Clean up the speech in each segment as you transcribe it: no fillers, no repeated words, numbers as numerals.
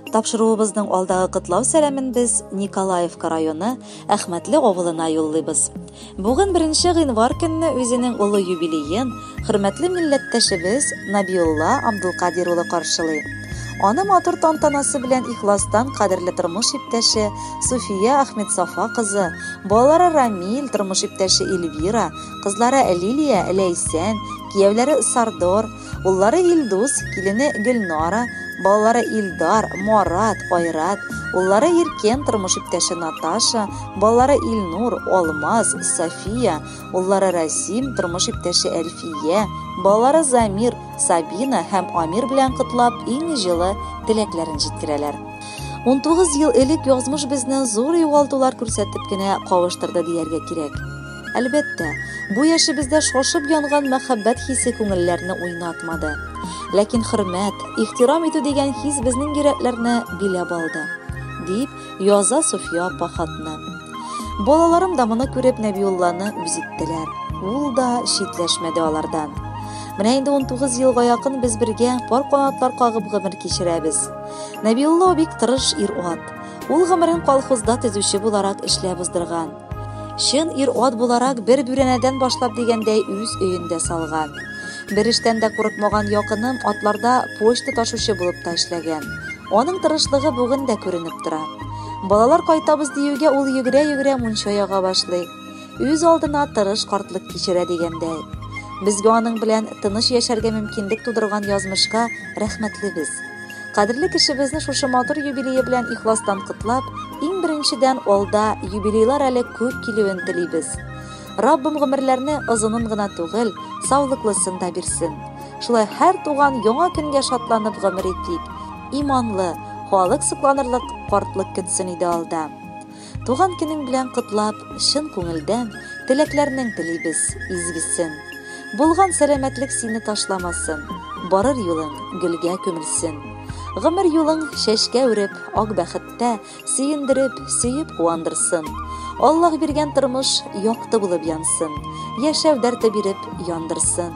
Тапшыруыбызның алдагы кытлау сәламен без Николаевка районы Әхмәтле авылына юллыйбыз. Бүген 1 гыйнвар көнне үзенең улы юбилеен хөрмәтле милләттәшебез Набиулла Абдулкадир улы каршылый. Аны матур тантанасы белән ихластан кадерле тормыш иптәше Суфия Ахмедсафа кызы, балалары Рамил, тормыш иптәше Эльвира, кызлары Лилия, Ләйсән, киявләре Сардор, уллары Илдус, килене Гөлнара, балалары Илдар, Марат, Айрат, уллары Иркен, тормыш иптәше Наташа, балалары Илнур, Алмаз, София, уллары Расим, тормыш иптәше Әлфия, балалары Замир, Сабина һәм Амир белән кытлап, иң җылы теләкләрен җиткерәләр. 19 ел элек язмыш безне зур югалтулар күрсәтеп кенә кавыштырды дияргә кирәк. Әлбәттә, бу яшебездә шашып янган мәхәббәт хисе күңелләрне уйнатмады. Ләкин хөрмәт, ихтирам итү дигән хис безнең йөрәкләрне биләп алды, дип яза Суфия апа хатны. Балаларым да моны күреп Нәбиулланы үзиттеләр. Ул да шитләшмәде алардан. Менә инде 19 елга якын без бергә пар канатлар кагып гомер кичерәбез. Нәбиулла бик тырыш ир-ат. Ул гомерен колхозда төзүче буларак эшләп уздырган. Чын ир-ат буларак бер бүрәнәдән башлап дигәндәй үз өендә салган. Бер эштән дә курыкмаган якыным атларда почта ташучы булып та эшләгән. Аның тырышлыгы бүген дә күренеп тора. Балалар кайтабыз диюгә ул йөгерә-йөгерә мунча яга башлый. Үз алдына тырыш картлык кичерә дигәндәй. Безгә аның белән тыныч яшәргә мөмкинлек тудырган язмышка рәхмәтлебез. Кадерле кешебезне шушы матур юбилее белән ихластан кытлап, иң беренчедән алда юбилейлар әле күп килүен телибез. Раббым гомерләрне озынын гына түгел, саулыклысын да бирсен. Шулай һәр туган яңа көнгә шатланып гомер итик. Иманлы, халык сокланырлык картлык көтсен иде алда. Туган көнең белән кытлап, чын күңелдән теләкләрнең телибез, изгесен. Булган сәламәтлек сине ташламасын, барыр юлың гөлгә күмелсен. Гомер юлың шәшкә үреп, ак бәхеттә сөендереп, сөеп куандырсын. Аллаһ биргән тормыш якты булып янсын, яшәү дәрте биреп яндырсын.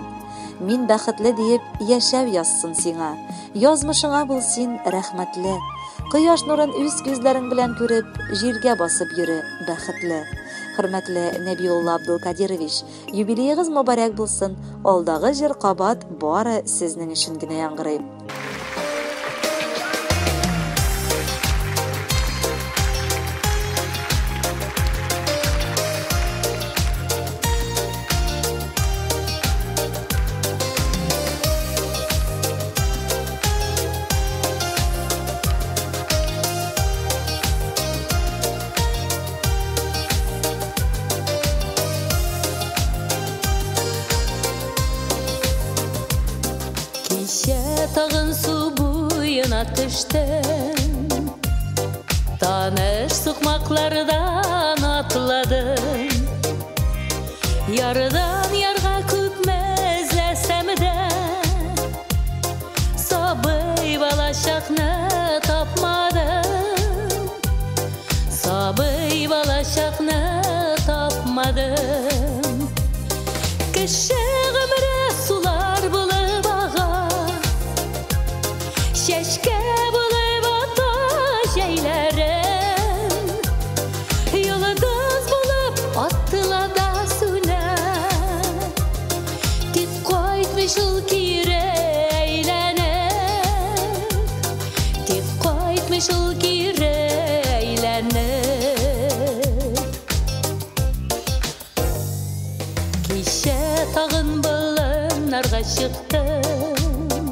Мин бәхетле диеп яшәү язсын сиңа, язмышыңа бул син рәхмәтле. Кояш нурын үз күзләрең белән күреп, җиргә басып йөре бәхетле. Хөрмәтле Нәбиулла Абдулкадирович, юбилеегыз мөбарәк булсын. Алдагы җыр кабат бары сезнең өчен генә яңгырый. Тагын су буена төштем, таныш сукмаклардан атладым. Ярдан ярга күп мәзләсәм дә, сабый балачакны тапмадым. Сабый балачакны тапмадым. Кеше гомере сулар булып ага, шәшкә булып ата җәйләрем. Йолдыз булып аттылада сүнә, тик кайтмый шул кире әйләнеп. Тик кайтмый шул кире әйләнеп. Кичә тагын болыннарга чыктым,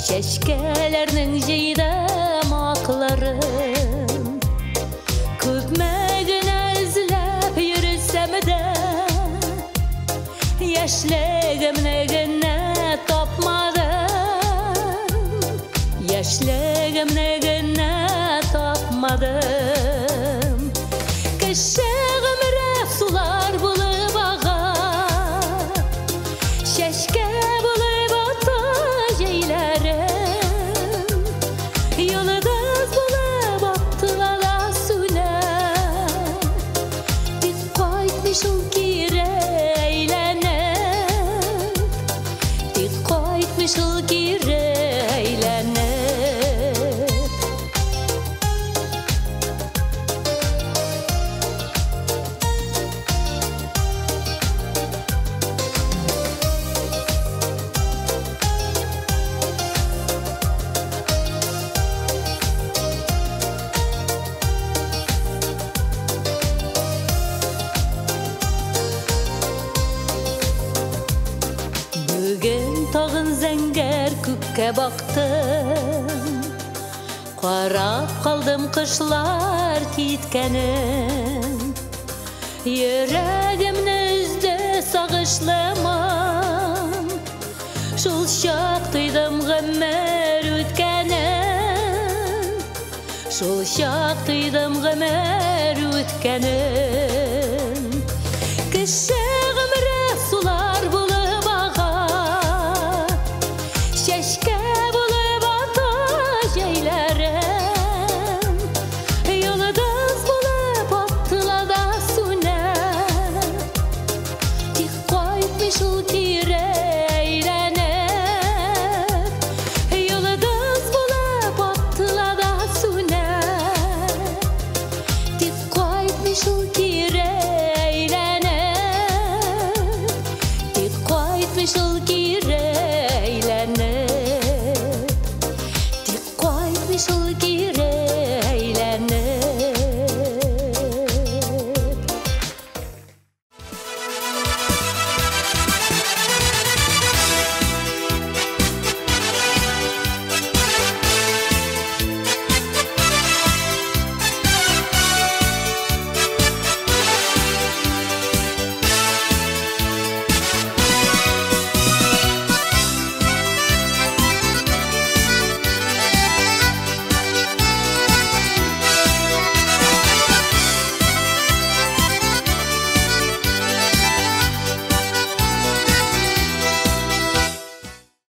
чәчкәләрнең җыйда макларын. Күпме генә эзләп йөрсәм дә, яшьлегемне генә тапмадым. Яшьлегемне генә тапмадым. Кеше гомере сулар булып ага, шәшкә булып ата җәйләрем. Йолдыз булып аттылада сүнә, тик кайтмый шул кире әйләнеп. Тик кайтмый шул кире әйләнеп. Бүген тағын зәңгәр күккә бақтым, қарап қалдым қышлар киткәнен. Йөрәгемне үзде сагышлымын, шул чак тойдым гомер үткәнен, шул чак тойдым гомер үткәнен. Кеше гомре сулар булып ага, чәчкә булып ата җәйләрем, йолдыз булып аттыла да сүнә. Тик кайтмый шул кире әйләнеп, йолдыз булып аттыла да сүнә. Тик кайтмый шул кире әйләнеп, тик кайтмый шул кире